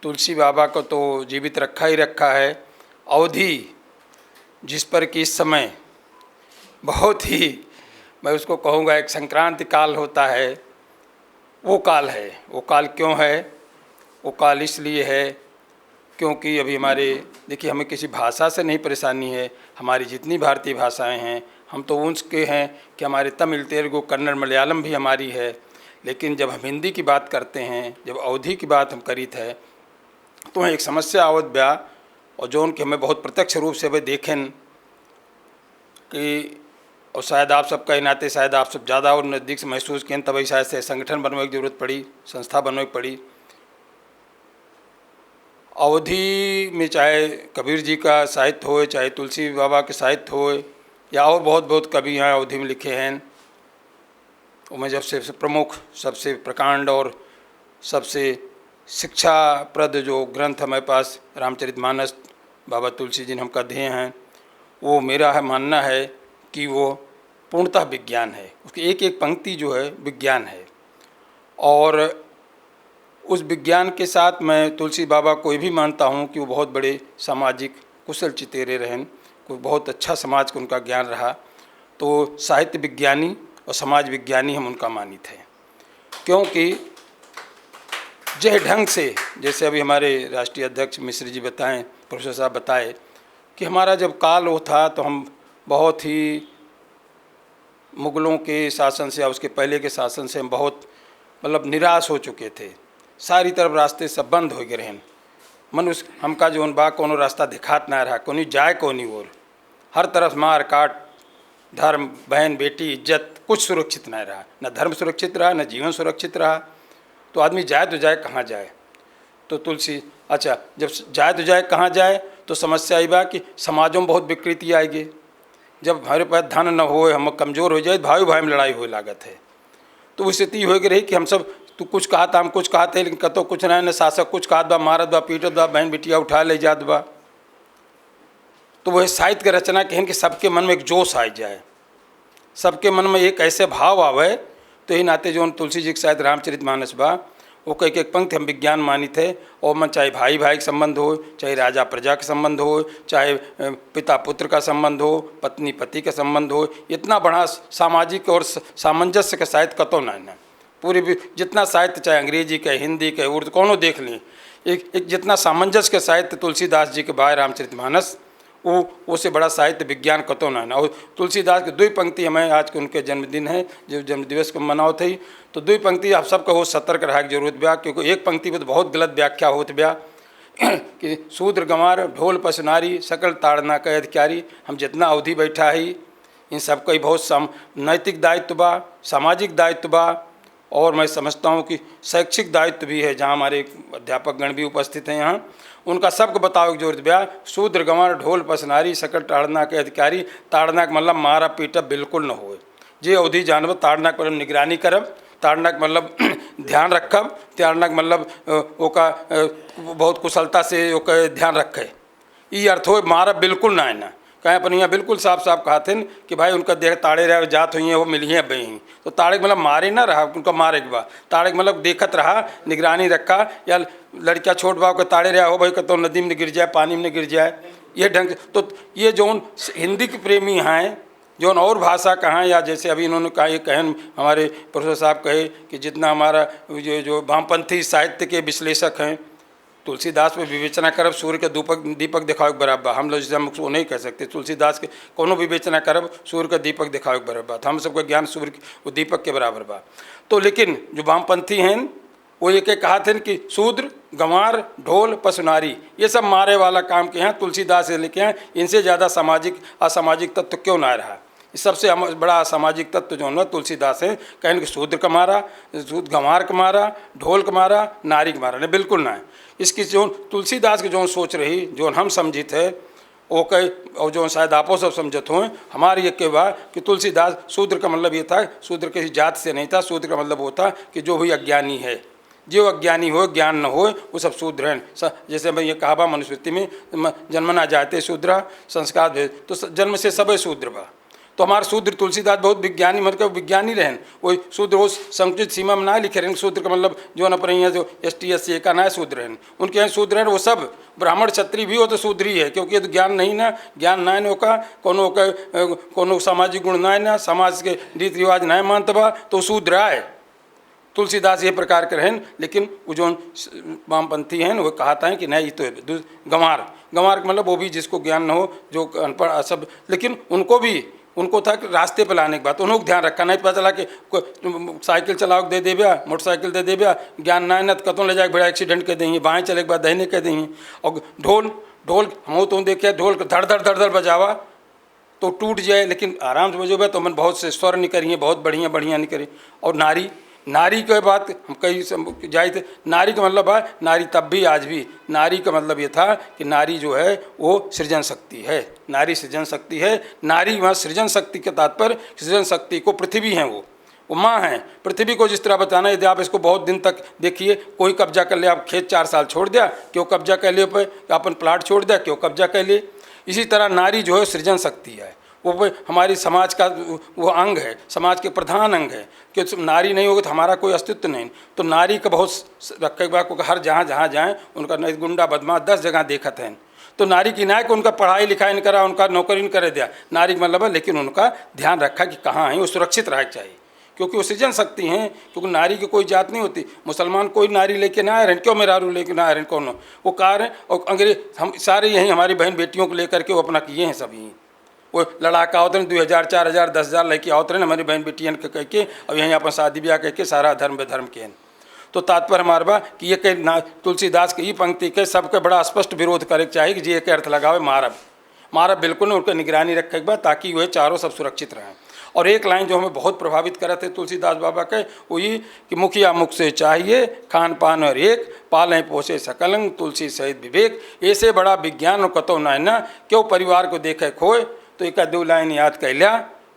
तुलसी बाबा को तो जीवित रखा ही रखा है। अवधि जिस पर कि इस समय बहुत ही, मैं उसको कहूँगा, एक संक्रांति काल होता है, वो काल है। वो काल क्यों है? वो काल इसलिए है क्योंकि अभी हमारे, देखिए, हमें किसी भाषा से नहीं परेशानी है। हमारी जितनी भारतीय भाषाएं हैं, हम तो उनके हैं कि हमारे तमिल, तेलुगु, कन्नड़, मलयालम भी हमारी है। लेकिन जब हम हिंदी की बात करते हैं, जब अवधि की बात हम करीत है, तो एक समस्या आवत ब्या, और जो उनके हमें बहुत प्रत्यक्ष रूप से वे देखें कि, और शायद आप सबका ही नाते शायद आप सब ज़्यादा और नज़दीक से महसूस किए, तभी शायद से संगठन बनने की जरूरत पड़ी, संस्था बनने की पड़ी। अवधि में चाहे कबीर जी का साहित्य हो, चाहे तुलसी बाबा के साहित्य हो, या और बहुत बहुत कवि यहाँ अवधि में लिखे हैं, उनमें जब से प्रमुख, सबसे प्रकांड और सबसे शिक्षाप्रद जो ग्रंथ हमारे पास रामचरितमानस बाबा तुलसी जी ने हमका दिए हैं, वो मेरा है मानना है कि वो पूर्णतः विज्ञान है। उसकी एक एक पंक्ति जो है विज्ञान है। और उस विज्ञान के साथ मैं तुलसी बाबा को भी मानता हूँ कि वो बहुत बड़े सामाजिक कुशल चितेरे रहें, कोई बहुत अच्छा समाज को उनका ज्ञान रहा। तो साहित्य विज्ञानी और समाज विज्ञानी हम उनका मानित हैं, क्योंकि जिस ढंग से, जैसे अभी हमारे राष्ट्रीय अध्यक्ष मिश्र जी बताएं, प्रोफेसर साहब बताए कि हमारा जब काल वो था तो हम बहुत ही मुग़लों के शासन से या उसके पहले के शासन से हम बहुत मतलब निराश हो चुके थे। सारी तरफ रास्ते सब बंद हो गए हैं। मनुष्य हमका जो बा कोनो रास्ता दिखात ना रहा, कोनी जाए कोनी और हर तरफ मार काट, धर्म, बहन बेटी, इज्जत, कुछ सुरक्षित नहीं रहा। न धर्म सुरक्षित रहा, न जीवन सुरक्षित रहा। तो आदमी जाए तो जाए कहाँ जाए? तो तुलसी, अच्छा, जब जाए तो जाए कहाँ जाए, तो समस्या ये बा कि समाजों में बहुत विकृति आएगी। जब हमारे पास धन न हो, हम कमज़ोर हो जाए, भाई भाई में लड़ाई हो लागत है। तो वो स्थिति हो गई रही कि हम सब, तू कुछ कहा था, हम कुछ कहा थे, लेकिन कतो कुछ ना, न शासक कुछ कहा बा, मारत बा, पीटत बा, बहन बिटिया उठा ले जात बा। तो वह साहित्य की रचना कहें कि सबके मन में एक जोश आ जाए, सबके मन में एक ऐसे भाव आवे। तो ही नाते जो तुलसी जी के साहित्य रामचरितमानस बा, वो कई एक पंक्ति हम विज्ञान मानी थे। और मन चाहे भाई भाई का संबंध हो, चाहे राजा प्रजा का संबंध हो, चाहे पिता पुत्र का संबंध हो, पत्नी पति का संबंध हो, इतना बड़ा सामाजिक और सामंजस्य का साहित्य कतो ना है। पूरी जितना साहित्य, चाहे अंग्रेजी का, हिंदी का, उर्दू, कोनो देख लें, एक जितना सामंजस्य के साहित्य तुलसीदास जी के बाय रामचरितमानस, वो से बड़ा साहित्य विज्ञान कतो ना है। और तुलसीदास के दो पंक्ति हमें आज के उनके जन्मदिन है, जो जन्मदिवस को मनाओ थे, तो दो पंक्ति आप सबका हो सतर्क रहा की जरूरत ब्या, क्योंकि एक पंक्ति पर तो बहुत गलत व्याख्या होत ब्या कि शूद्र गंवार ढोल पसनारी सकल ताड़ना का अधिकारी। हम जितना अवधि बैठा है, इन सबका ही बहुत नैतिक दायित्व बा, सामाजिक दायित्व बा, और मैं समझता हूँ कि शैक्षिक दायित्व भी है। जहाँ हमारे अध्यापक गण भी उपस्थित हैं, यहाँ उनका सबको बताओ की जरूरत ब्या। शूद्र गंवार ढोल पसनारी सकल ताड़ना के अधिकारी। ताड़ना का मतलब मारा पीटा बिल्कुल न हो। जे अवधि जानब ताड़ना का मतलब निगरानी करब, ताड़ना का मतलब ध्यान रखब, ताड़ना का मतलब ओका बहुत कुशलता से ओका ध्यान रखे, ये अर्थ हो। मारा बिल्कुल ना है ना, कहें अपन यहाँ बिल्कुल साफ साफ कहा थे कि भाई उनका देख ताड़े रहे जात हुई है, वो मिली हैं बही। तो ताड़े मतलब मारे ना रहा, उनका मारे के बाद ताड़े मतलब देखत रहा, निगरानी रखा। या लड़का छोट भाव के ताड़े रहा हो भाई, तो नदी में गिर जाए, पानी में गिर जाए, ये ढंग से। तो ये जो हिंदी के प्रेमी हैं, जो और भाषा कहाँ, या जैसे अभी इन्होंने कहा, ये कहन हमारे प्रोफेसर साहब कहे कि जितना हमारा जो वामपंथी साहित्य के विश्लेषक हैं, तुलसीदास में विवेचना करब सूर्य के दीपक दिखाओ के बराबर। हम लोग जैसे हम वो नहीं कह सकते, तुलसीदास के कोनो विवेचना करब सूर्य का दीपक दिखाओ के बराबर। हम सबका ज्ञान सूर्य वो दीपक के बराबर बा। तो लेकिन जो वामपंथी हैं, वो ये कहा थे कि शूद्र गंवार ढोल पसनारी, ये सब मारे वाला काम के हैं, तुलसीदास से लिखे हैं। इनसे ज़्यादा सामाजिक असामाजिक तत्व क्यों ना रहा? सबसे बड़ा असामाजिक तत्व जो है तुलसीदास है। कहें कि शूद्र का मारा, शूद्र गंवार का मारा, ढोल का मारा, नारी का मारा, नहीं, बिल्कुल ना है। इसकी जो तुलसीदास की जो सोच रही, जो हम समझित है, वो कहे, और जो शायद आपो सब समझत हो, हमारी ये कहवा कि तुलसीदास शूद्र का मतलब ये था, शूद्र किसी जात से नहीं था। शूद्र का मतलब वो था कि जो भी अज्ञानी है, जो अज्ञानी हो, ज्ञान न हो, वो सब शूद्र हैं। जैसे मैं ये कहा बा मनुस्मृति में, जन्म ना जाते शूद्रा संस्कार भेद, तो जन्म से सब शूद्र बा। तो हमारे शूद्र तुलसीदास बहुत विज्ञानी मतलब विज्ञानी रहन, वो शूद्र वो संकुचित सीमा में ना लिखे रहन। शूद्र का मतलब जो न पर यहाँ जो ST SC का ना शूद्र रहन, उनके यहाँ शूद्र रहन। वो सब ब्राह्मण क्षत्रिय भी हो तो शूद्र ही है, क्योंकि ये तो ज्ञान नहीं ना, ज्ञान ना है का कोनो सामाजिक गुण ना है ना, समाज के रीति रिवाज ना मानता बा तो शूद्र है। तुलसीदास ये प्रकार के रहन। लेकिन वो जो वामपंथी हैं वो कहता है कि नहीं, ये तो गंवार गंवार का मतलब वो भी जिसको ज्ञान न हो, जो अनपढ़ सब। लेकिन उनको था कि रास्ते पर लाने के बाद उन्होंने ध्यान रखा, नहीं पता चला कि साइकिल चलाओ दे दे बिया, मोटरसाइकिल दे दे बिया, ज्ञान ना है ना, कतों ले जाए बड़ा एक्सीडेंट कर देंगे, बाएँ चले के बाद दहने कर देंगे। और ढोल हम तो देखे ढोल धड़ धड़ धड़ धड़ बजावा तो टूट जाए, लेकिन आराम से बजोगे तो मन बहुत से स्वर नहीं करिए, बहुत बढ़िया बढ़िया नहीं करिए। और नारी के बात हम कहीं जाए थे, नारी का मतलब है नारी तब भी आज भी, नारी का मतलब ये था कि नारी जो है वो सृजन शक्ति है, नारी सृजन शक्ति है। नारी वहाँ सृजन शक्ति के तात्पर्य सृजन शक्ति को पृथ्वी है, वो माँ है। पृथ्वी को जिस तरह बताना, यदि आप इसको बहुत दिन तक देखिए, कोई कब्जा कर ले, आप खेत 4 साल छोड़ दिया क्यों कब्जा कर ले, अपन प्लाट छोड़ दिया क्यों कब्जा कर ले। इसी तरह नारी जो है सृजन शक्ति है, वो हमारी समाज का वो अंग है, समाज के प्रधान अंग है। कि नारी नहीं होगी तो हमारा कोई अस्तित्व नहीं। तो नारी का बहुत रखे बात को हर जहाँ जाएँ उनका गुंडा बदमाश 10 जगह देखत हैं। तो नारी की नायक उनका पढ़ाई लिखाई नहीं करा, उनका नौकरी नहीं करे दिया, नारी का मतलब है। लेकिन उनका ध्यान रखा कि कहाँ है, वो सुरक्षित रहना चाहिए, क्योंकि वो सृजन शक्ति हैं। क्योंकि नारी की कोई जात नहीं होती, मुसलमान कोई नारी लेके ना आए रहन, क्यों मेरा रू लेके ना आए रहन, कौन वो कार है। और अंग्रेज हम सारे यहीं हमारी बहन बेटियों को लेकर के वो अपना किए हैं सभी। वो लड़ाका होते हैं 2000 4000 10,000 लेके आवते हैं हमारी बहन बेटियन के कह के, और यहीं अपन शादी ब्याह कह के सारा धर्म बेधर्म के। तो तात्पर्य हमारे बा कि ये कह तुलसीदास की ये पंक्ति के सबके बड़ा स्पष्ट विरोध करे चाहिए कि ये के अर्थ लगावे मारब बिल्कुल नहीं, उनकी निगरानी रखे के बाद ताकि वह चारों सब सुरक्षित रहें। और एक लाइन जो हमें बहुत प्रभावित करा थे तुलसीदास बाबा के, वो ये कि मुखिया मुख से चाहिए खान पान और एक, पालें पोसे सकलंग तुलसी सहित विवेक। ऐसे बड़ा विज्ञान कतो ना क्यों परिवार को देखे खोए। तो एक 2 लाइन याद कर लिया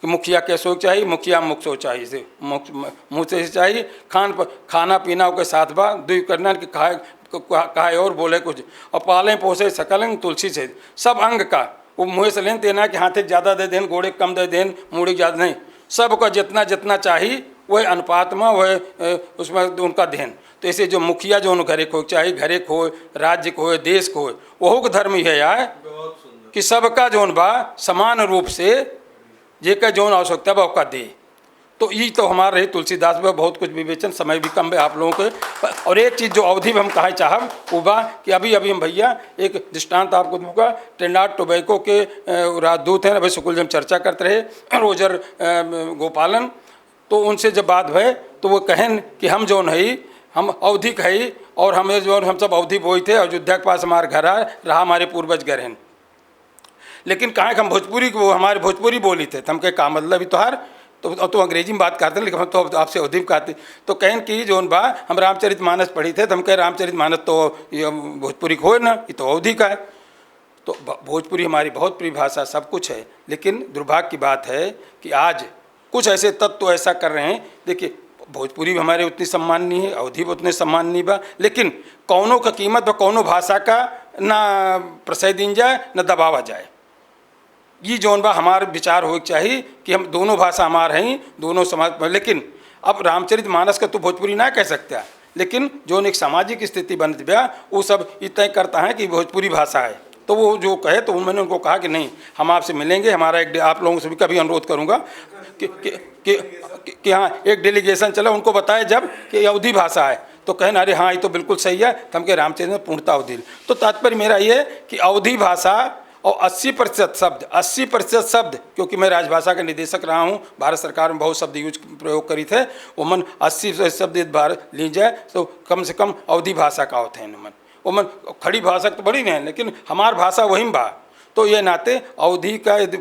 कि मुखिया कैसे हो चाहिए, मुखिया मुख से चाहिए से मुँह से चाहिए, खाना पीना के साथ बा दुई करना कि खाए और बोले कुछ। और पालें पोसे सकलंग तुलसी से, सब अंग का वो मुँह से लेन देना कि हाथे ज़्यादा दे देन, गोड़े कम दे देन, मूड़ी ज़्यादा नहीं, सबका जितना जितना चाहिए वह अनुपात में वह उसमें उनका देन। तो ऐसे जो मुखिया जो घरे को चाहिए, घरे को राज्य को देश को वह धर्म ही है यार, कि सबका जौन बा समान रूप से जे का जौन आवश्यकता बा उसका दे। तो ये तो हमारे रही तुलसीदास में बहुत कुछ विवेचन, समय भी कम है आप लोगों के। और एक चीज़ जो अवधि में हम कहा चाहब वो बा कि अभी हम भैया एक दृष्टांत आपको दूंगा। ट्रिनिडाद टोबैको के राजदूत हैं, अभी स्कूल जब चर्चा करते रहे रोजर गोपालन, तो उनसे जब बात भय तो वो कहन कि हम जौन है हम अवधिक है, और हमें जो हम सब अवधि बोई थे, अयोध्या के पास हमारा घर रहा, हमारे पूर्वज घर हैं। लेकिन कहाँ हम भोजपुरी वो हमारे भोजपुरी बोली थे, हम कहे का मतलब ही तोहार तो अंग्रेजी में बात करते हैं, लेकिन हम तो आपसे अवधि में कहते। तो कहन कि जोन बा हम रामचरितमानस पढ़ी थे, तो हम कहे रामचरितमानस तो भोजपुरी हो ना, ये तो अवधि का है। तो भोजपुरी हमारी बहुत प्रिय भाषा, सब कुछ है। लेकिन दुर्भाग्य की बात है कि आज कुछ ऐसे तत्व तो ऐसा कर रहे हैं। देखिए भोजपुरी भी हमारे उतनी सम्माननीय है, अवधि भी उतने सम्माननीय बा, लेकिन कौनों का कीमत व कौनों भाषा का ना प्रसय दिन जाए न दबावा जाए। ये जौन बा हमारे विचार हो चाहिए कि हम दोनों भाषा हमारे हैं, दोनों समाज। लेकिन अब रामचरितमानस का तो भोजपुरी ना कह सकता, लेकिन जो एक सामाजिक स्थिति बन गया वो सब ये तय करता है कि भोजपुरी भाषा है। तो वो जो कहे तो मैंने उनको कहा कि नहीं, हम आपसे मिलेंगे, हमारा एक आप लोगों से भी कभी अनुरोध करूँगा कि हाँ एक डेलीगेशन चला, उनको बताए जब कि अवधि भाषा है, तो कहना अरे हाँ ये तो बिल्कुल सही है, तो हम कह रामचरित में पूर्णता अवधि। तो तात्पर्य मेरा ये कि अवधि भाषा और 80% शब्द, क्योंकि मैं राजभाषा का निदेशक रहा हूँ, भारत सरकार में बहुत शब्द यूज प्रयोग करी थे, वो मन 80% शब्द भारत ली जाए तो कम से कम अवधि भाषा का होते हैं। वो मन खड़ी भाषा तो बड़ी नहीं है, लेकिन हमारी भाषा वही बा। तो ये नाते अवधि का यदि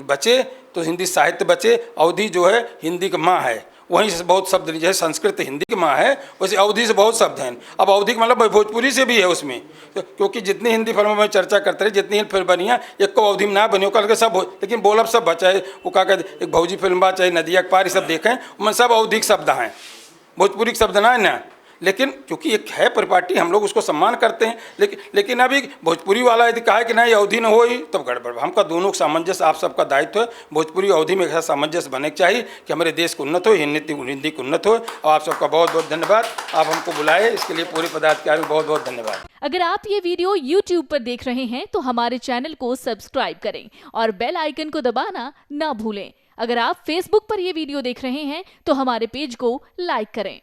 बचे तो हिंदी साहित्य बचे। अवधि जो है हिंदी का माँ है, वहीं से बहुत शब्द लीजिए, संस्कृत हिंदी की माँ है, वैसे अवधि से बहुत शब्द हैं। अब अवधि का मतलब भोजपुरी से भी है उसमें, क्योंकि जितनी हिंदी फिल्मों में चर्चा करते रहे, जितनी फिल्म बनी है, एक को अवधि में ना बनी हो सब, लेकिन बोलब सब बचा है। वो क्या कहते एक भौजी फिल्म बा, चाहे नदिया के पार, सब देखें उनमें सब अवधिक शब्द हैं, भोजपुरी शब्द ना है ना। लेकिन क्योंकि एक है परिपाटी, हम लोग उसको सम्मान करते हैं, लेकिन अभी भोजपुरी वाला यदि कहा कि नहीं अवधि न हो तब गड़बड़। हमका दोनों का सामंजस्य, आप सबका दायित्व है, भोजपुरी अवधि में ऐसा सामंजस्य बने चाहिए कि हमारे देश को उन्नत हो, हिंदी को उन्नत हो। और आप सबका बहुत बहुत धन्यवाद, आप हमको बुलाए इसके लिए पूरे पदाधिकारी बहुत बहुत धन्यवाद। अगर आप ये वीडियो YouTube पर देख रहे हैं तो हमारे चैनल को सब्सक्राइब करें और बेल आइकन को दबाना ना भूलें। अगर आप Facebook पर ये वीडियो देख रहे हैं तो हमारे पेज को लाइक करें।